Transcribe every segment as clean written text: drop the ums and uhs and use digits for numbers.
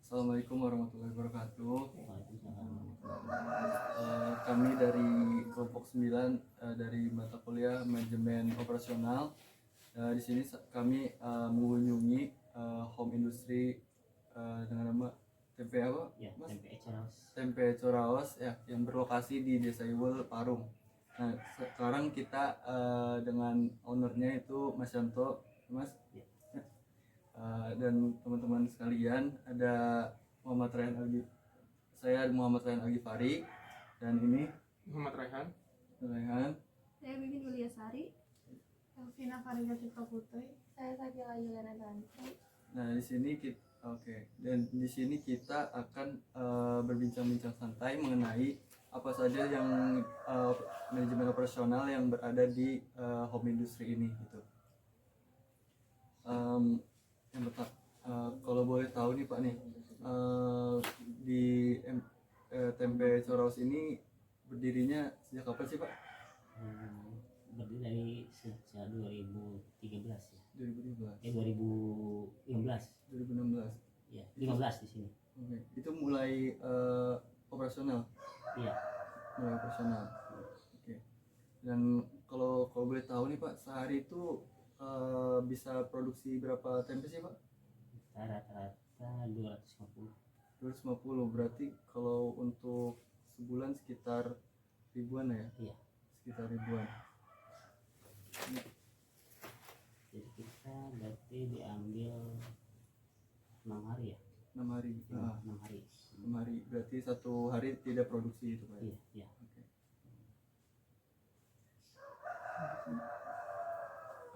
Assalamualaikum warahmatullahi wabarakatuh. Waalaikumsalam. Kami dari kelompok 9 dari mata kuliah manajemen operasional. Di sini kami mengunjungi home industry dengan nama tempe apa? Ya, Mas? tempe Coraos. Tempe Coraos ya, yang berlokasi di Desa Iwul, Parung. Nah, sekarang kita dengan ownernya itu Mas Yanto, Mas. Ya. Dan teman-teman sekalian, ada Muhammad Rayhan Algi. Saya Muhammad Rayhan Algifari, dan ini Muhammad Rayhan. Saya Bibi Yuliasari. Elvina Farida Cipta Putri. Saya Sakila Yuliana Tanti. Nah, di sini kita akan berbincang-bincang santai mengenai apa saja yang manajemen operasional yang berada di home industry ini gitu. Yang pertama, kalau boleh tahu nih Pak nih, di tempe Coraos ini berdirinya sejak kapan sih Pak? Berdiri dari sejak 2013 ya. 2013. 2015. 2016. Ya, 15 di sini. Oke. Itu mulai operasional. Iya. Mulai operasional. Oke. Dan kalau boleh tahu nih Pak, sehari itu bisa produksi berapa tempe sih Pak? Rata-rata 250. 250, berarti kalau untuk sebulan sekitar ribuan ya? Iya. Sekitar ribuan. Jadi kita berarti diambil 6 hari ya? 6 hari. Ya, 6 hari. 6 hari. Berarti satu hari tidak produksi itu Pak? Iya, iya. Oke.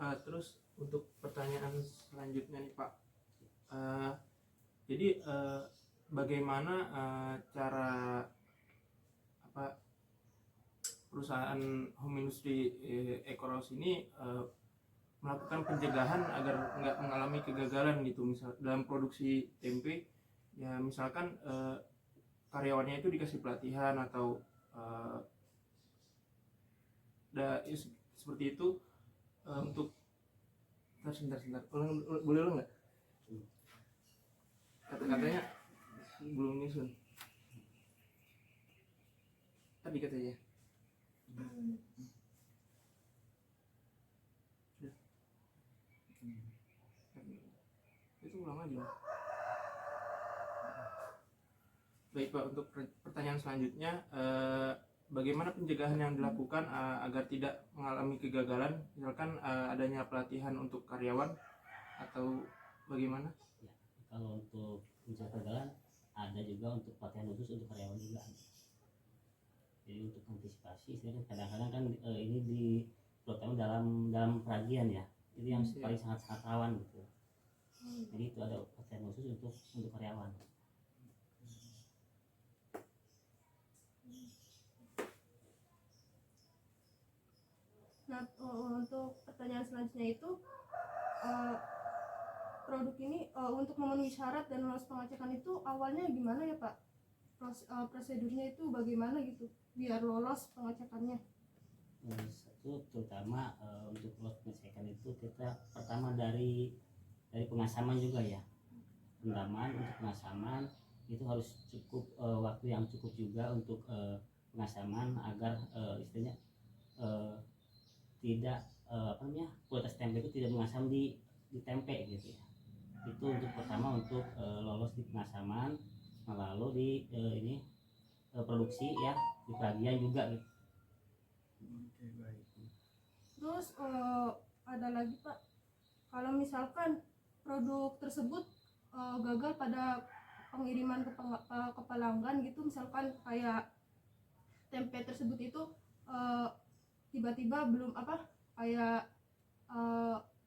Terus untuk pertanyaan selanjutnya nih Pak, jadi bagaimana cara perusahaan home industry Coraos ini melakukan pencegahan agar nggak mengalami kegagalan gitu, misal dalam produksi tempe ya, misalkan karyawannya itu dikasih pelatihan atau seperti itu. Untuk sebentar boleh lo nggak, kata-katanya belum nyusun tadi katanya. Itu ulang aja. Baik Pak, untuk pertanyaan selanjutnya, bagaimana pencegahan yang dilakukan agar tidak mengalami kegagalan, misalkan adanya pelatihan untuk karyawan atau bagaimana? Ya, kalau untuk mencegah kegagalan ada juga untuk pelatihan khusus untuk karyawan juga. Jadi untuk antisipasi, kadang-kadang kan ini terutama dalam peragian ya, itu yang paling sangat rawan gitu. Jadi itu ada pelatihan khusus untuk karyawan. Nah, untuk pertanyaan selanjutnya itu, produk ini untuk memenuhi syarat dan lolos pengecekan itu awalnya gimana ya Pak? Prosedurnya itu bagaimana gitu biar lolos pengecekannya? Satu, terutama untuk lolos pengecekan itu kita pertama dari pengasaman juga ya. Pendaman untuk pengasaman itu harus cukup waktu yang cukup juga untuk pengasaman agar istilahnya tidak kualitas tempe itu tidak mengasam di tempe gitu ya. Itu untuk pertama untuk lolos di pengasaman, lalu di produksi ya, di peragian juga gitu. Oke, baik. Terus ada lagi Pak, kalau misalkan produk tersebut gagal pada pengiriman ke pelanggan gitu, misalkan kayak tempe tersebut itu tiba-tiba belum kayak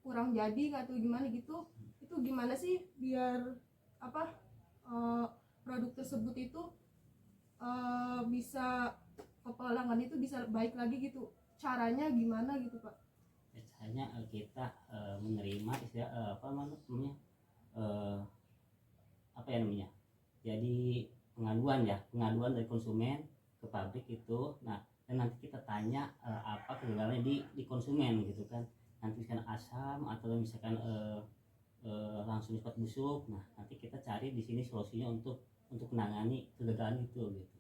kurang jadi atau gimana gitu, itu gimana sih biar produk tersebut itu bisa ke pelanggan itu bisa baik lagi gitu, caranya gimana gitu Pak? Caranya kita menerima istilah jadi pengaduan dari konsumen ke pabrik itu. Nah, dan nanti kita tanya apa kegagalannya di konsumen gitu kan, nanti misalkan asam atau misalkan langsung cepat busuk. Nah nanti kita cari di sini solusinya untuk menangani kegagalan itu gitu.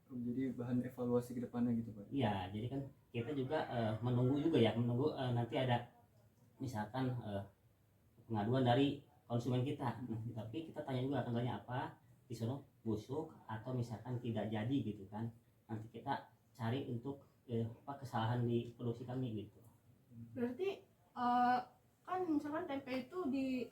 Jadi bahan evaluasi ke depannya gitu Pak. Iya, jadi kan kita juga menunggu juga ya, menunggu nanti ada misalkan pengaduan dari konsumen kita. Nah, tapi kita tanya juga akan tanya apa di sana, busuk atau misalkan tidak jadi gitu kan. Nanti kita cari untuk apa kesalahan di produksi kami gitu. Berarti kan misalkan tempe itu di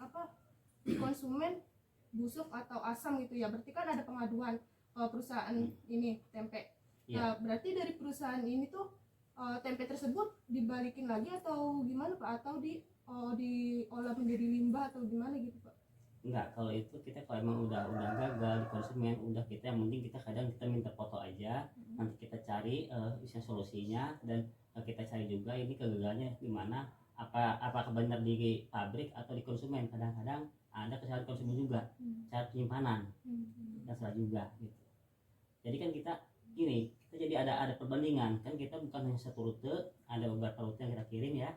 konsumen busuk atau asam gitu ya, berarti kan ada pengaduan ke perusahaan ini tempe. Iya. Nah, berarti dari perusahaan ini tuh tempe tersebut dibalikin lagi atau gimana Pak, atau diolah menjadi limbah atau gimana gitu Pak? Enggak, kalau itu kita kalau emang udah gagal di konsumen, udah kita yang penting kita kadang kita minta foto aja, nanti kita cari bisa solusinya, dan kita cari juga ini kegagalannya di mana, apakah benar di pabrik atau di konsumen. Kadang-kadang ada kesalahan konsumen juga, cara penyimpanan dan salah juga gitu. Jadi kan kita jadi ada perbandingan kan, kita bukan hanya satu rute, ada beberapa rute yang kita kirim ya.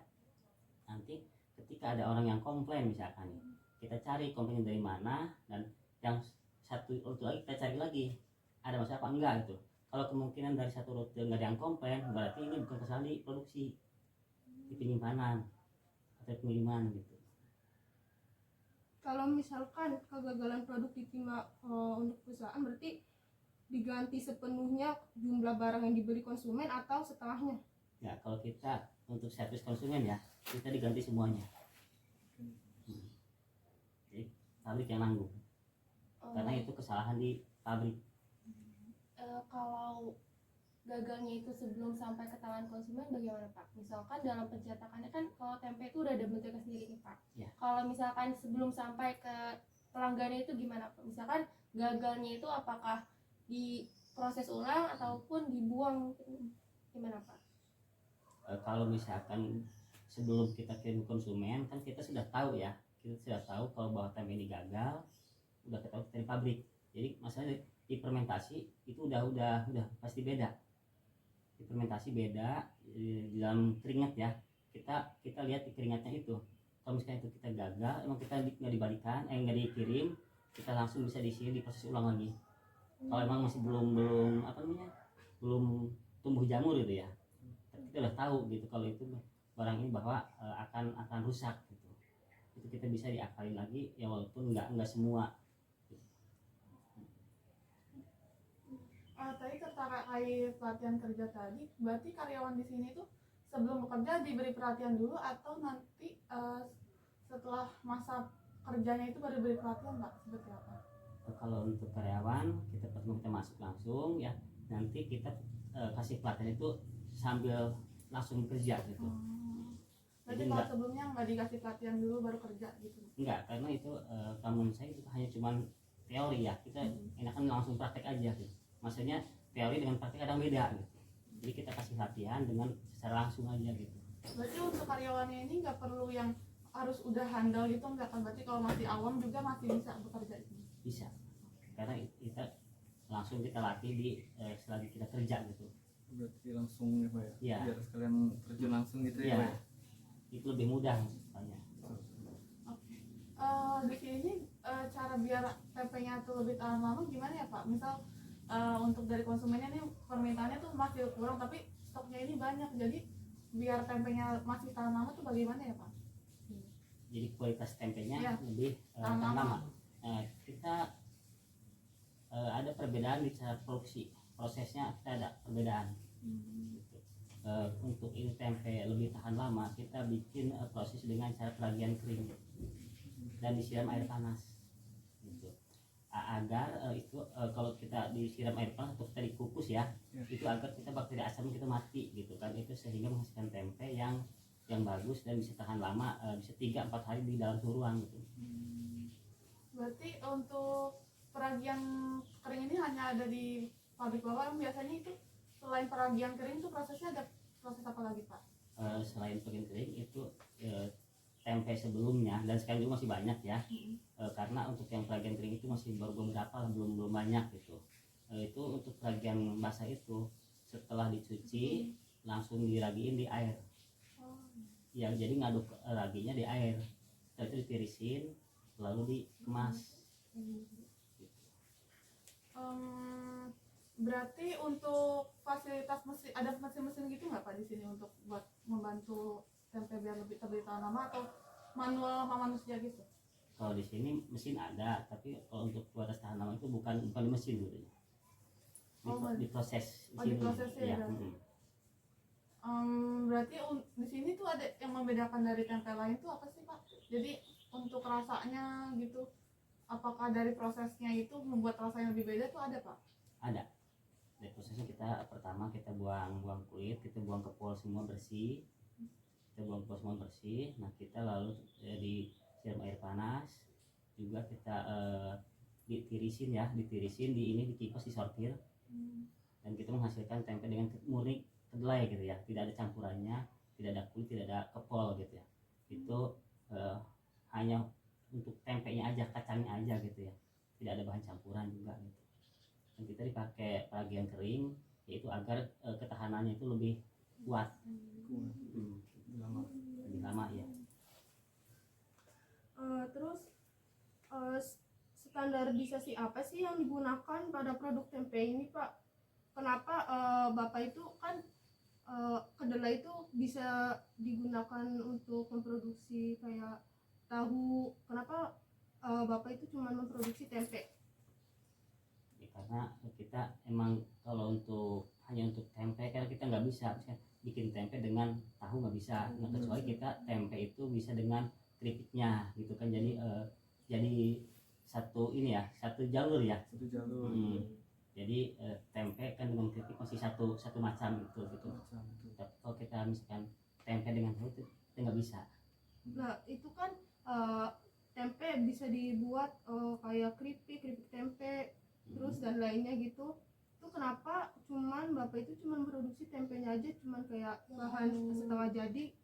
Nanti ketika ada orang yang komplain misalkan, kita cari komplainnya dari mana, dan yang satu rute lagi kita cari lagi ada masalah apa enggak gitu. Kalau kemungkinan dari satu rute nggak ada yang komplain, berarti ini bukan kesalahan di produksi, di penyimpanan atau pengiriman gitu. Kalau misalkan kegagalan produk diterima untuk perusahaan, berarti diganti sepenuhnya jumlah barang yang dibeli konsumen atau setengahnya? Ya kalau kita untuk servis konsumen ya, kita diganti semuanya. Jadi pabrik yang nanggung, karena itu kesalahan di pabrik. Kalau gagalnya itu sebelum sampai ke tangan konsumen bagaimana Pak? Misalkan dalam pencetakannya kan kalau tempe itu udah ada bentuknya sendiri nih Pak. Ya. Kalau misalkan sebelum sampai ke pelanggannya itu gimana Pak? Misalkan gagalnya itu apakah diproses ulang ataupun dibuang, gimana Pak? Kalau misalkan sebelum kita kirim konsumen kan kita sudah tahu ya, kita sudah tahu kalau bahwa tempe ini gagal, udah ketahui dari pabrik. Jadi masalah di fermentasi itu udah pasti beda. Di fermentasi beda, di dalam keringat ya, kita lihat di keringatnya itu. Kalau misalnya itu kita gagal, emang kita nggak dibalikan, nggak dikirim, kita langsung bisa di sini diproses ulang lagi. Kalau emang masih belum tumbuh jamur gitu ya, kita udah tahu gitu kalau itu barang ini bahwa akan rusak gitu, itu kita bisa diakalin lagi ya, walaupun nggak semua. Tadi terkait pelatihan kerja tadi, berarti karyawan di sini tuh sebelum bekerja diberi pelatihan dulu atau nanti setelah masa kerjanya itu baru diberi pelatihan Pak? Seperti apa? Kalau untuk karyawan kita pertama kita masuk langsung ya, nanti kita kasih pelatihan itu sambil langsung kerja gitu. Berarti Jadi kalau enggak, sebelumnya nggak dikasih pelatihan dulu baru kerja gitu? enggak, karena itu kamu saya itu hanya cuman teori ya, kita enakan langsung praktek aja gitu. Maksudnya teori dengan praktek kadang beda gitu. Jadi kita kasih latihan dengan secara langsung aja gitu. Berarti untuk karyawannya ini nggak perlu yang harus udah handal gitu nggak kan? Berarti kalau masih awam juga masih bisa bekerja di sini? Bisa, karena kita langsung kita latih di selagi kita kerja gitu. Berarti langsung ya Pak ya? Iya. Biar sekalian terjun langsung gitu ya Iya, Pak ya? itu lebih mudah misalnya. Di sini cara biar tempenya tuh lebih tahan lama gimana ya Pak? Misal untuk dari konsumennya nih permintaannya tuh masih kurang tapi stoknya ini banyak, jadi biar tempenya masih tahan lama tuh bagaimana ya Pak? Jadi kualitas tempenya Iya. lebih tahan lama. Kita ada perbedaan di cara produksi, prosesnya kita ada perbedaan. Gitu. Untuk ini tempe lebih tahan lama, kita bikin proses dengan cara peragian kering dan disiram air panas. Gitu. Agar itu kalau kita disiram air panas atau kita dikukus ya, itu agar kita bakteri asam kita mati gitu kan, itu sehingga menghasilkan tempe yang bagus dan bisa tahan lama, bisa 3-4 hari di dalam suhu ruang gitu. Berarti untuk peragian kering ini hanya ada di pabrik Bapak, biasanya itu selain peragian kering itu prosesnya ada proses apa lagi Pak? Selain peragian kering itu tempe sebelumnya dan sekarang juga masih banyak ya, karena untuk yang peragian kering itu masih baru beberapa, belum banyak gitu. Itu untuk peragian basah itu setelah dicuci langsung diragiin di air. Ya jadi ngaduk raginya di air, setelah itu ditirisin, lalu dikemas. Berarti untuk fasilitas mesin, ada mesin-mesin gitu nggak Pak di sini untuk buat membantu tempe biar lebih tahan lama, atau manual sama manusia gitu? Kalau di sini mesin ada, tapi kalau untuk kualitas tahan lama itu bukan di mesin gitu ya. Diproses Oh, diprosesnya ya. ya. Berarti di sini tuh ada yang membedakan dari tempe lain tuh apa sih Pak? Jadi untuk rasanya gitu, apakah dari prosesnya itu membuat rasanya lebih beda tuh ada Pak? Ada. Dari prosesnya pertama kita buang kulit, kita buang kepol semua bersih. Nah kita lalu disiram air panas, juga kita ditirisin di kipas, disortir, dan kita menghasilkan tempe dengan murni kedelai gitu ya, tidak ada campurannya, tidak ada kulit, tidak ada kepol gitu ya. Itu hanya untuk tempenya aja, kacangnya aja gitu ya, tidak ada bahan campuran juga gitu. Dan kita dipakai peragian kering, yaitu agar ketahanannya itu lebih kuat, lebih lama ya. Terus standarisasi apa sih yang digunakan pada produk tempe ini Pak? Kenapa Bapak itu kan kedelai itu bisa digunakan untuk memproduksi kayak tahu, kenapa Bapak itu cuma memproduksi tempe? Ya, karena kita emang kalau hanya untuk tempe, karena kita nggak bisa bikin tempe dengan tahu, nggak bisa. Nah, kecuali kita tempe itu bisa dengan keripiknya gitu kan, jadi satu jalur ya. Jadi tempe kan dengan keripik masih satu macam gitu. Tapi kalau kita misalkan tempe dengan tahu itu kita nggak bisa. Nah itu kan tempe bisa dibuat kayak keripik tempe, terus dan lainnya gitu. Itu kenapa Bapak itu cuman produksi tempenya aja, cuman kayak bahan setengah jadi?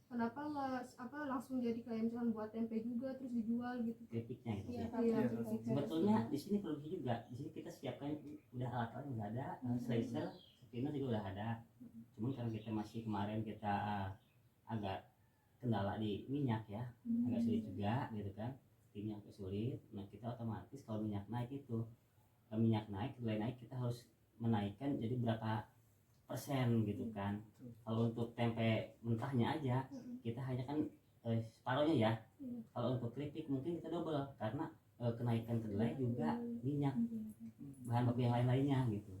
Kenapa nggak langsung jadi kayak misalkan buat tempe juga terus dijual gitu? Keripiknya gitu. Iya, Ya. Pak. Sebetulnya di sini produksi juga. Di sini kita siapkan udah alat-alatnya udah ada, slicer, spinner juga udah ada. Cuman karena kita masih kemarin kita agak kendala di minyak ya, agak sulit juga gitu kan. Minyak sulit. Nah kita otomatis kalau minyak naik kedelai naik, kita harus menaikkan jadi berapa persen gitu kan. Kalau untuk tempe mentahnya aja kita hanya kan separohnya ya. Kalau untuk keripik mungkin kita double, karena kenaikan kedelai juga minyak, bahan baku yang lain-lainnya gitu.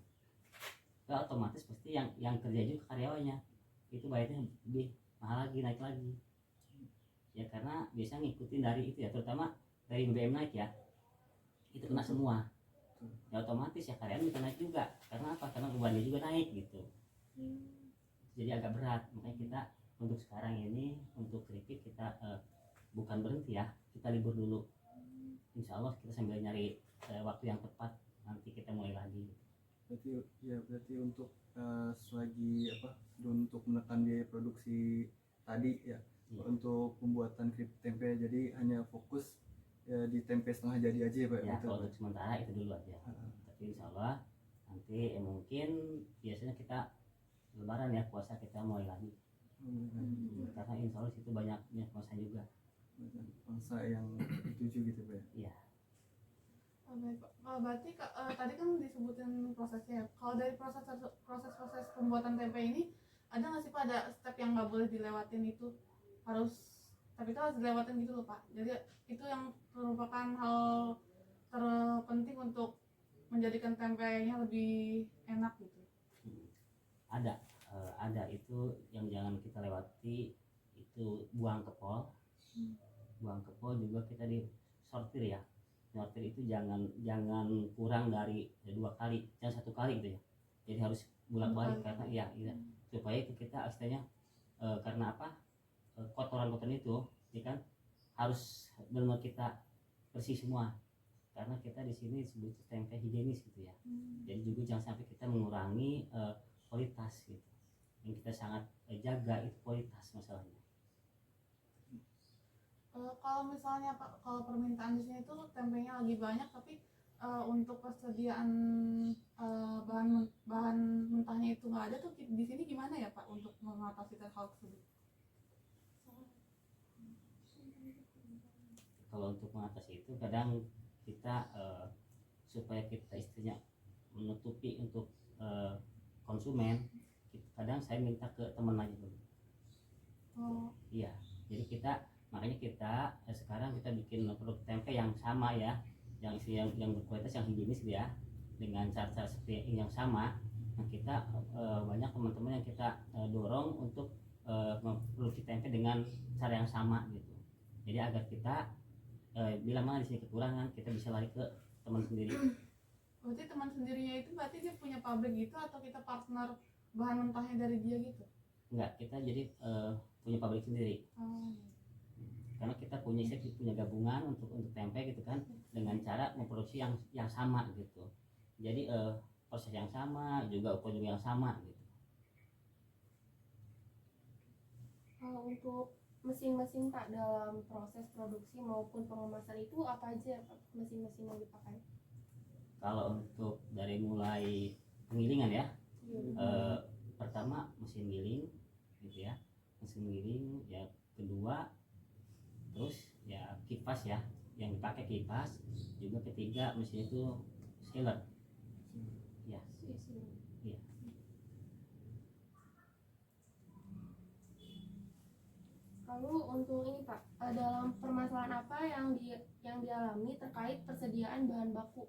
Nah, otomatis pasti yang kerja juga karyawannya itu bayarnya lebih mahal lagi, naik lagi ya, karena biasanya ngikutin dari itu ya, terutama dari BBM naik ya, itu kena semua ya, otomatis ya karyawan bisa naik juga. Karena apa? Karena bebannya juga naik gitu. Jadi agak berat. Makanya kita untuk sekarang ini untuk keripik kita bukan berhenti ya, kita libur dulu. Insya Allah kita sambil nyari waktu yang tepat, nanti kita mulai lagi. Berarti untuk selagi untuk menekan biaya produksi tadi ya, untuk pembuatan keripik tempe jadi hanya fokus ya di tempe setengah jadi aja ya Pak? Ya, kalau untuk sementara itu dulu aja. Tapi insya Allah nanti mungkin biasanya kita lebaran ya, puasa kita mulai lagi. Karena insya Allah situ banyak puasa juga. Bangsa yang dituju gitu Pak ya? Iya. Berarti tadi kan disebutin prosesnya. Kalau dari proses pembuatan tempe ini ada nggak sih Pak, ada step yang nggak boleh dilewatin, itu tapi itu harus dilewatin gitu loh Pak? Jadi itu yang merupakan hal terpenting untuk menjadikan tempenya lebih enak gitu. Ada itu yang jangan kita lewati, itu buang kepol. Buang kepol juga kita disortir ya. Sortir itu jangan kurang dari 2 kali, jangan 1 kali gitu ya. Jadi harus bolak-balik, karena iya supaya itu kita istilahnya karena apa, kotoran itu ya kan harus benar kita bersih semua, karena kita di sini disebut tempe higienis gitu ya. Jadi juga jangan sampai kita mengurangi kualitas gitu. Yang kita sangat jaga itu kualitas masalahnya. Kalau misalnya Pak, kalau permintaan di sini tuh tempenya lagi banyak, tapi untuk persediaan bahan mentahnya itu nggak ada tuh, di sini gimana ya Pak untuk mengatasi hal tersebut? kalau untuk mengatasi itu kadang kita supaya kita istilahnya menutupi untuk konsumen, kadang saya minta ke teman lagi dulu. Oh, Iya, jadi makanya kita sekarang kita bikin produk tempe yang sama ya, yang berkualitas, yang higienis gitu ya, dengan cara seperti yang sama. Nah, kita banyak teman-teman yang kita dorong untuk memproduksi tempe dengan cara yang sama gitu. Jadi agar kita bila mana di sini kekurangan, kita bisa lari ke teman sendiri. Berarti teman sendirinya itu berarti dia punya pabrik gitu atau kita partner bahan mentahnya dari dia gitu? Enggak, kita jadi punya pabrik sendiri. Oh. Karena kita punya gabungan untuk tempe gitu kan, dengan cara memproduksi yang sama gitu. Jadi proses yang sama, juga ukur juga yang sama gitu. Kalau untuk mesin-mesin Pak dalam proses produksi maupun pengemasan itu apa aja Pak mesin-mesin yang dipakai? Kalau untuk dari mulai penggilingan ya, pertama mesin giling gitu ya, mesin giling ya, kedua terus ya kipas ya, yang dipakai kipas, juga ketiga mesin itu sealer ya. Iya. Lalu untuk ini Pak, dalam permasalahan apa yang dialami terkait persediaan bahan baku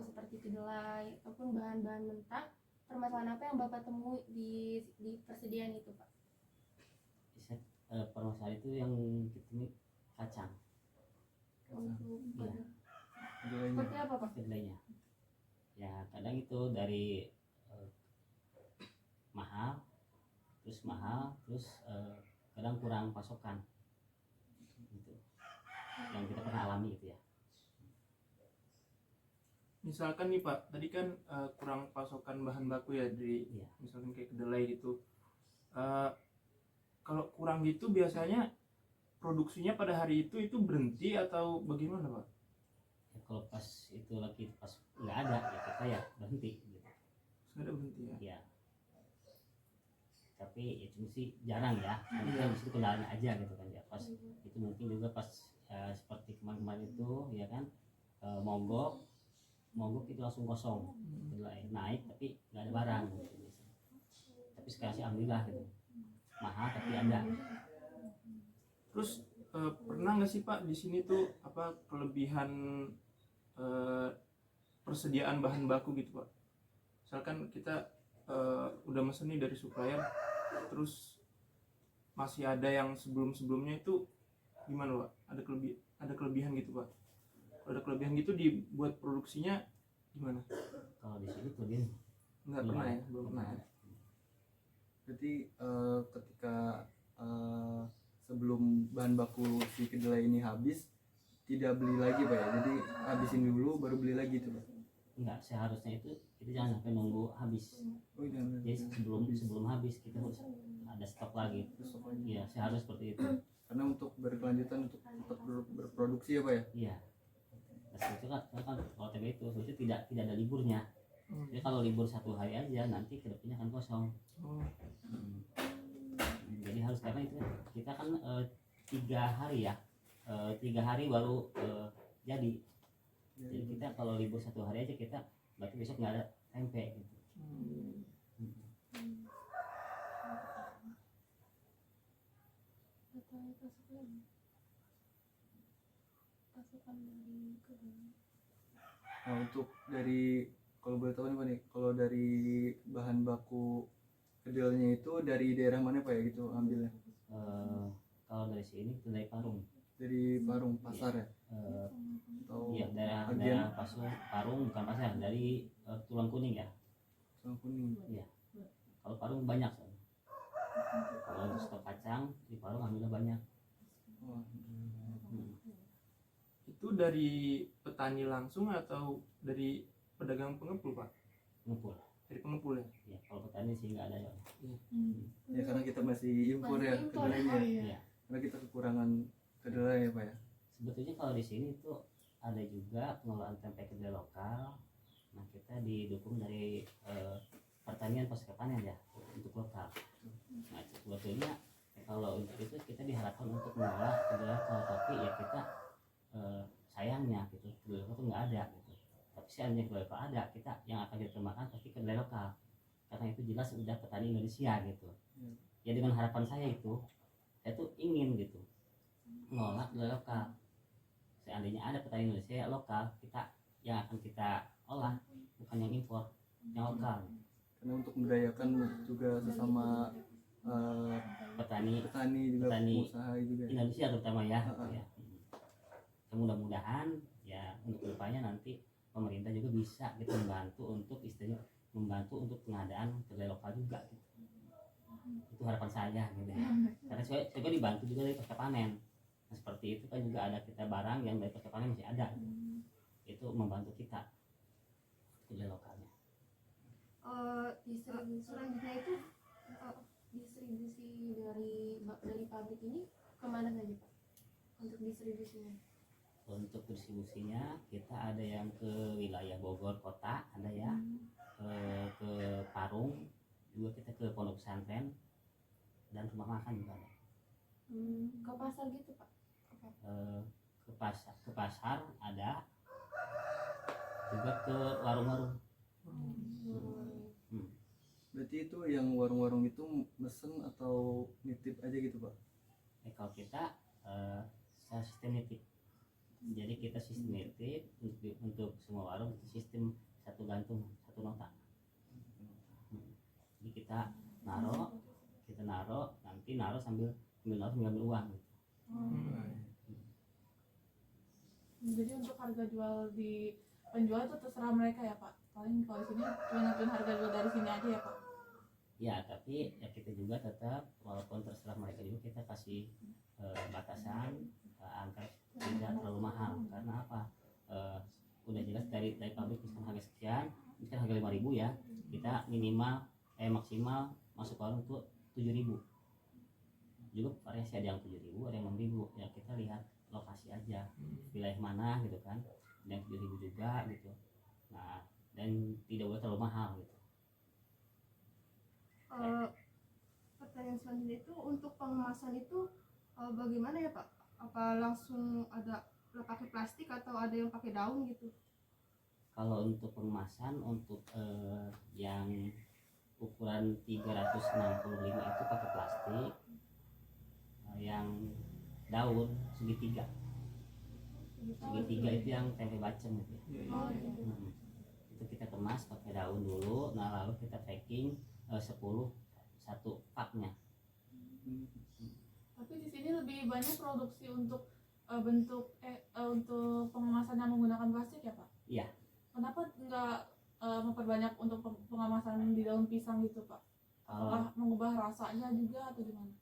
seperti kedelai ataupun bahan-bahan mentah, permasalahan apa yang Bapak temui di persediaan itu Pak? Permasalahan itu yang kita kacang. Untuk Iya. seperti apa Pak? Kedelainya ya, kadang itu dari mahal, terus kadang kurang pasokan gitu, yang kita pernah alami gitu ya. Misalkan nih Pak, tadi kan kurang pasokan bahan baku ya dari Iya. misalkan kayak kedelai gitu. Kalau kurang gitu biasanya produksinya pada hari itu berhenti atau bagaimana Pak? Ya, kalau pas itu lagi pas nggak ada ya kita ya berhenti gitu Sudah berhenti ya? ya. Tapi itu sih jarang ya, karena di situ kendalanya aja gitu kan ya. Pas itu mungkin juga pas seperti kemarin itu ya kan, mogok itu langsung kosong, naik tapi nggak ada barang gitu. Tapi sekarang sih alhamdulillah gitu, mahal tapi ada. Terus pernah nggak sih Pak di sini tuh apa kelebihan persediaan bahan baku gitu Pak? Misalkan kita udah mesen nih dari supplier, terus masih ada yang sebelumnya itu gimana Pak? Ada kelebihan gitu Pak? Kalau ada kelebihan gitu dibuat produksinya gimana? Kalau di sini kelebihan Nggak belum pernah ada. ya? Belum pernah ya? Berarti ketika sebelum bahan baku si kedelai ini habis, tidak beli lagi Pak ya? Jadi habisin dulu baru beli lagi tuh Pak? Enggak, seharusnya itu kita jangan sampai nunggu habis. Oh jangan. Jadi sebelum habis kita harus ada stok lagi. Besok lagi. Iya, seharusnya seperti itu. Karena untuk berkelanjutan, untuk tetap berproduksi ya Pak ya? Iya. Nah, itu kan kalau TB itu seharusnya tidak ada liburnya. Jadi kalau libur 1 hari aja nanti kedepannya akan kosong. Oh, Jadi harus, karena itu kita kan 3 hari ya, 3 hari baru jadi. Jadi kita kalau libur 1 hari aja kita berarti besok nggak ada tempe gitu. Nah untuk dari, kalau boleh tahu nih Pak nih, kalau dari bahan baku kedelainya itu dari daerah mana Pak ya gitu ambilnya? Kalau dari sini itu dari Parung. Dari Parung pasar ya? Atau Iya, agen daerah Parung bukan pasar, dari Tulang Kuning ya. Tulang Kuning? Kalau Parung banyak soalnya. Kalau untuk stok kacang di Parung alhamdulillah banyak. Oh, itu dari petani langsung atau dari pedagang pengepul Pak? Ngumpul. Dari pengepul ya? Ya, kalau petani sih nggak ada ya. ya karena kita masih impor ya kedelainya. Iya. Karena kita kekurangan kedelai ya Pak ya? Sebetulnya kalau di sini tuh ada juga pengelolaan tempe kedelai lokal. Nah, kita didukung dari pertanian pasca panen ya untuk lokal. Nah, sebetulnya kalau untuk itu kita diharapkan untuk mengolah kedelai lokal, tapi ya kita sayangnya gitu kedelai lokal tuh nggak ada gitu. Tapi seandainya kedelai lokal ada, kita yang akan kita makan pasti kedelai lokal, karena itu jelas udah petani Indonesia gitu. Ya dengan harapan saya tuh ingin gitu mengolah kedelai lokal. Seandainya ada petani Indonesia lokal, kita yang akan kita olah, bukan yang impor, yang lokal. Karena untuk memberdayakan juga sesama Petani juga Petani pengusaha juga. Indonesia terutama ya. Heeh. Ya. Mudah-mudahan ya untuk kedepannya nanti pemerintah juga bisa gitu membantu untuk istilahnya membantu untuk pengadaan kedelai lokal juga gitu. Itu harapan saya gitu ya. Karena saya juga dibantu juga dari pasca panen. Nah, seperti itu kan juga ada kita barang yang dari pasca panen masih ada gitu. Itu membantu kita kedelai lokalnya. Selanjutnya itu distribusi dari pabrik ini kemana saja Pak untuk distribusinya? Untuk distribusinya kita ada yang ke wilayah Bogor kota, ada ya, ke Parung, juga kita ke pondok pesantren dan rumah makan juga ada. Ke pasar gitu Pak? Ke pasar ada, juga ke warung-warung. Berarti itu yang warung-warung itu mesen atau nitip aja gitu Pak? Kalau kita secara sistem nitip, jadi kita sistem nitip untuk semua warung itu sistem satu gantung satu nota. Jadi kita naro nanti naro sambil ngambil uang gitu. Jadi untuk harga jual di penjual itu terserah mereka ya Pak. Paling kalau di sini cuma nentuin harga jual dari sini aja ya Pak. Ya, tapi ya kita juga tetap walaupun terserah mereka juga kita kasih batasan angka tidak terlalu mahal. Karena apa? Udah jelas dari pabrik misalkan harga sekian, misalkan harga 5.000 ya, kita minimal maksimal masuk warung tuh 7.000. Juga variasi ada yang 7.000, ada yang 6.000. Ya kita lihat lokasi aja, wilayah mana gitu kan. Ada yang 7.000 juga gitu. Nah, dan tidak boleh terlalu mahal gitu. Pertanyaan selanjutnya itu untuk pengemasan itu bagaimana ya Pak? Apa langsung ada pakai plastik atau ada yang pakai daun gitu? Kalau untuk pengemasan untuk yang ukuran 365 itu pakai plastik, yang daun segitiga itu yang tempe bacem gitu ya. Itu kita kemas pakai daun dulu, nah lalu kita packing 10 satu paknya. Tapi di sini lebih banyak produksi untuk untuk pengemasan yang menggunakan plastik ya Pak? Iya. Kenapa nggak memperbanyak untuk pengemasan di daun pisang gitu Pak? Apakah mengubah rasanya juga atau gimana?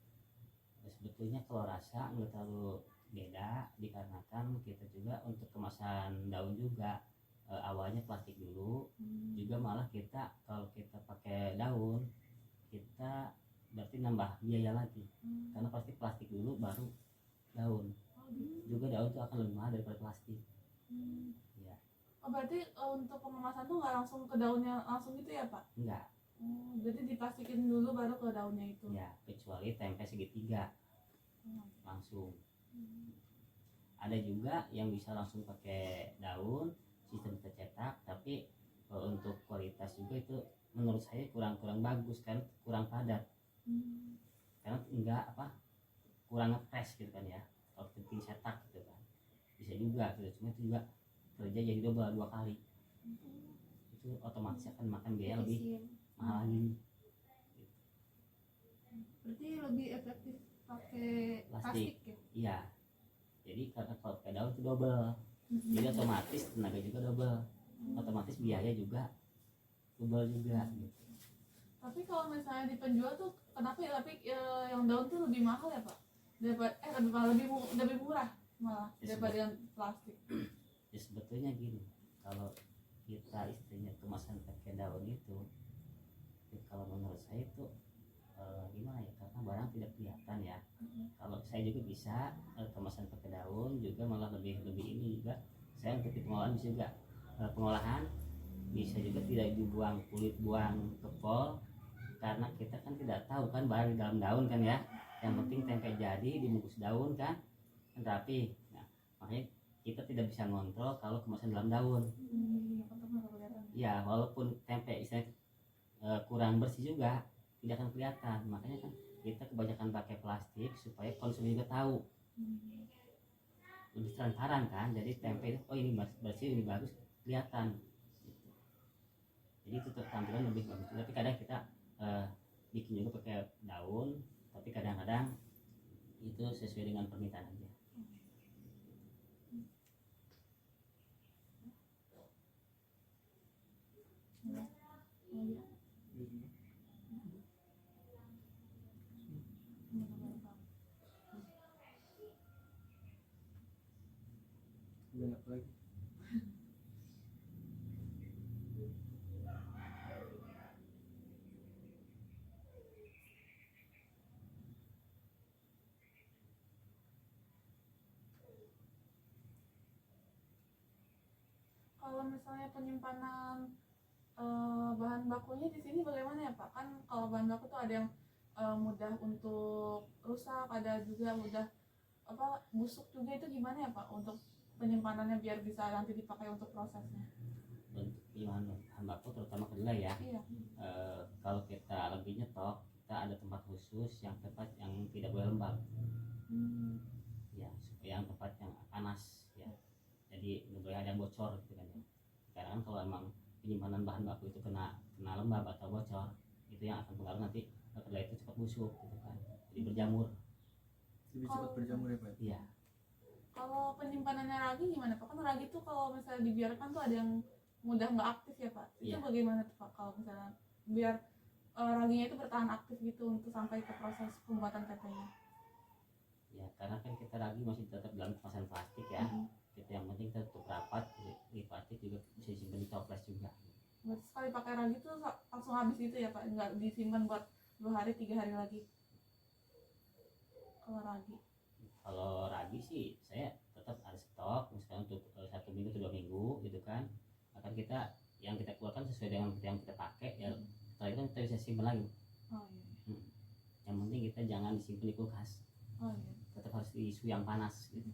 Sebetulnya kalau rasa nggak terlalu beda, dikarenakan kita juga untuk kemasan daun juga awalnya plastik dulu, juga malah kita kalau kita pakai daun kita berarti nambah biaya lagi, karena pasti plastik dulu baru daun. Juga daun itu akan lebih mahal daripada plastik. Ya. Oh, berarti untuk pengemasan tuh nggak langsung ke daunnya langsung gitu ya Pak? Enggak. Jadi diplastikin dulu baru ke daunnya itu. Ya, kecuali tempe segitiga langsung. Ada juga yang bisa langsung pakai daun sistem tercetak, tapi untuk kualitas juga itu menurut saya kurang bagus kan, kurang padat. Karena enggak kurang ngepres gitu kan ya, kalau penting cetak gitu kan bisa juga gitu, cuma itu juga kerja jadi double 2 kali, itu otomatis akan makan biaya lebih mahal lagi. Berarti lebih efektif pakai plastik ya? Iya, jadi karena kalau pakai daun itu double, jadi otomatis tenaga juga double, otomatis biaya juga double juga gitu. Tapi kalau misalnya di penjual tuh kenapa ya yang daun tuh lebih mahal ya Pak? Daripada lebih murah malah daripada yang plastik. Ya sebetulnya gini, kalau kita istrinya kemasan pakai daun itu, kalau menurut saya itu gimana ya, karena barang tidak kelihatan ya. Kalau saya juga bisa kemasan pakai daun juga malah lebih ini juga. Saya untuk pengolahan bisa juga pengolahan bisa juga tidak dibuang kulit, buang kepol, karena kita kan tidak tahu kan barang di dalam daun kan ya, yang penting tempe jadi dibungkus daun kan rapi. Nah, makanya kita tidak bisa ngontrol kalau kemasan dalam daun. Ya walaupun tempe istilahnya kurang bersih juga tidak akan kelihatan, makanya kan kita kebanyakan pakai plastik supaya konsumen juga tahu lebih transparan kan, jadi tempe oh ini bersih ini bagus kelihatan gitu. Jadi itu tampilan lebih bagus, tapi kadang kita bikin juga pakai daun, tapi kadang-kadang itu sesuai dengan permintaan aja. Dan apa lagi? Kalau misalnya penyimpanan bahan bakunya di sini bagaimana ya Pak? Kan kalau bahan baku tuh ada yang mudah untuk rusak, ada juga mudah busuk juga, itu gimana ya Pak untuk penyimpanannya biar bisa nanti dipakai untuk prosesnya? Untuk penyimpanan bahan baku terutama kedelai ya. Iya. Kalau kita lebih nyetok, kita ada tempat khusus yang tempat yang tidak boleh lembab. Ya, supaya yang tempat yang panas ya. Jadi nggak boleh ada yang bocor gitu kan ya. Karena kan kalau emang penyimpanan bahan baku itu kena lembab atau bocor, itu yang akan pengaruh nanti kedelai itu cepat busuk gitu kan. Jadi berjamur. Lebih cepat berjamur ya Pak? Iya. Kalau penyimpanannya ragi gimana Pak? Kan ragi tuh kalau misalnya dibiarkan tuh ada yang mudah nggak aktif ya Pak. Itu Iya. bagaimana tuh Pak kalau misalnya biar raginya itu bertahan aktif gitu untuk sampai ke proses pembuatan tempenya? Ya, karena kan kita ragi masih tetap dalam kemasan plastik ya. Kita yang penting kita tutup rapat di plastik, juga bisa disimpan di toples juga. Berarti sekali pakai ragi tuh langsung habis gitu ya Pak? Nggak disimpan buat 2 hari 3 hari lagi? Kalau ragi? Kalau ragi sih saya tetap ada stok, misalkan untuk 1 minggu atau 2 minggu gitu kan. Akan kita yang kita keluarkan sesuai dengan yang kita pakai ya. Setelah itu kan kita bisa simpan lagi. Oh iya. Yang penting kita jangan disimpan di kulkas, Oh iya. tetap harus di suhu yang panas gitu.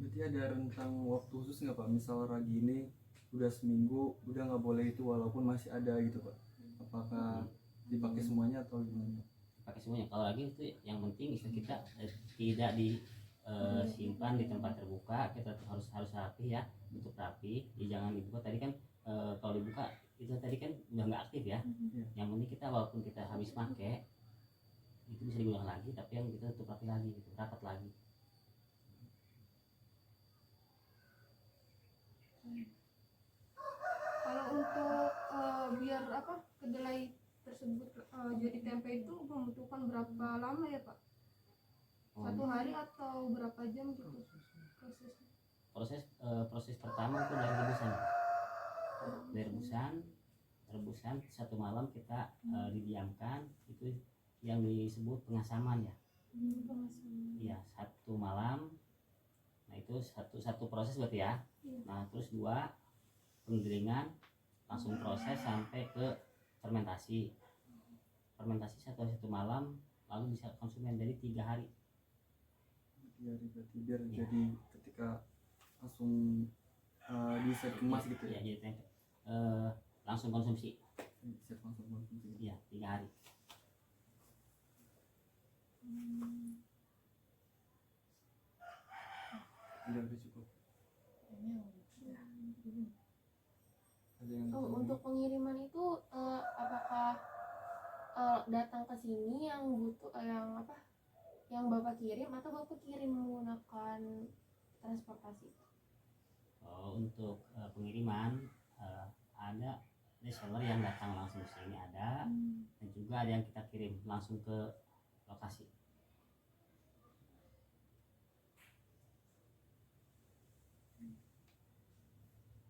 Berarti ada rentang waktu khusus nggak Pak? Misal ragi ini udah seminggu, udah nggak boleh itu walaupun masih ada gitu Pak? Apakah dipakai semuanya atau gimana? Pakai semuanya. Kalau lagi itu yang penting istilah kita tidak disimpan di tempat terbuka. Kita harus rapi ya, untuk rapi. Jadi jangan dibuka. Tadi kan kalau dibuka itu tadi kan udah nggak aktif ya. Yang penting kita walaupun kita habis pakai itu bisa digunakan lagi, tapi yang kita tutup rapi lagi gitu, rapat lagi. Kalau untuk biar kedelai tersebut jadi tempe itu membutuhkan berapa lama ya Pak? 1 hari atau berapa jam gitu prosesnya? Proses pertama itu dari rebusan 1 malam kita didiamkan, itu yang disebut pengasaman ya. Iya, 1 malam. Nah itu satu proses berarti ya. Nah terus 2 penggilingan, langsung proses sampai ke fermentasi 1 malam, lalu bisa konsumen, jadi 3 hari. 3 hari berarti biar Ya. jadi ketika langsung bisa dikemas gitu Ya, ya? jadi tempe langsung konsumsi. Bisa langsung konsumsi. Iya, 3 hari. Udah cukup. Ada yang Untuk pengiriman itu apakah datang ke sini yang butuh yang Bapak kirim, atau Bapak kirim menggunakan transportasi? Untuk pengiriman ada reseller yang datang langsung ke sini ada, dan juga ada yang kita kirim langsung ke lokasi.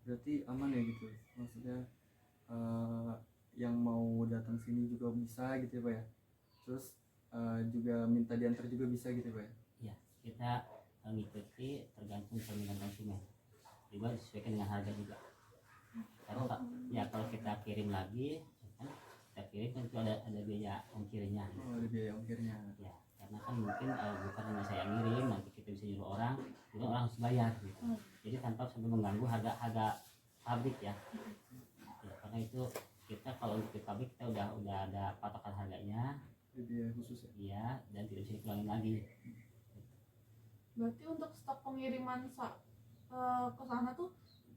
berarti aman ya gitu, maksudnya yang mau datang sini juga bisa gitu ya Pak ya, terus juga minta diantar juga bisa gitu ya Pak ya? Ya, kita mengikuti tergantung permintaan konsumen, juga disesuaikan dengan harga juga. Karena ya kalau kita kirim lagi kan kita kirim kan itu ada biaya ongkirnya. Oh, ada biaya ongkirnya. Ya karena kan mungkin bukan hanya saya yang ngirim, nanti kita bisa nyuruh orang, juga orang harus bayar gitu. Jadi tanpa sampai mengganggu harga pabrik ya. Ya karena itu kita kalau untuk di pabrik kita udah ada patokan harganya, Ada biaya khusus ya. iya, dan tidak bisa dikurangin lagi. Berarti untuk stok pengiriman ke sana tuh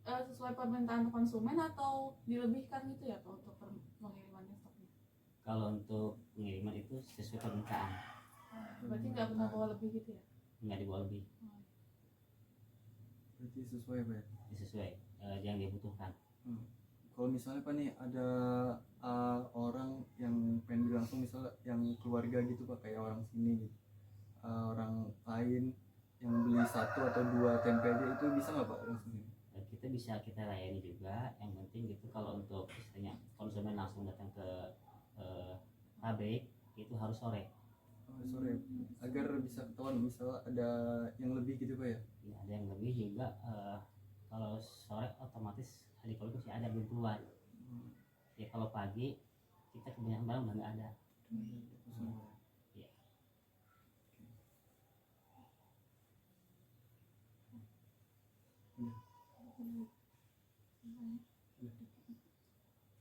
sesuai permintaan konsumen atau dilebihkan gitu ya Pak untuk pengirimannya stoknya? Kalau untuk pengiriman itu sesuai permintaan, Berarti nggak pernah bawa lebih gitu ya? nggak dibawa lebih, Berarti sesuai Pak ya. sesuai yang dibutuhkan. Kalau misalnya Pak nih ada orang yang pengen beli langsung, misalnya yang keluarga gitu Pak, kayak orang sini gitu, orang lain yang beli 1 atau 2 tempe aja, itu bisa nggak Pak langsung ini? Kita bisa kita layani juga, yang penting gitu kalau untuk misalnya konsumen langsung datang ke pabrik itu harus sore. Sore, agar bisa ketahuan misal ada yang lebih gitu Pak ya. Ya, ada yang lebih juga kalau sore otomatis hari produksi ada belum keluar. Ya kalau pagi kita kebanyakan barang udah nggak ada. Iya.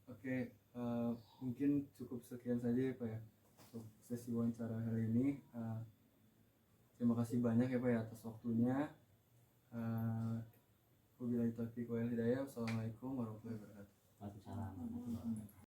Oke, mungkin cukup sekian saja ya Pak ya untuk sesi wawancara hari ini. Terima kasih banyak ya Pak ya atas waktunya. Wabillahi taufiq wal hidayah. Wassalamualaikum warahmatullahi wabarakatuh. Waalaikumsalam.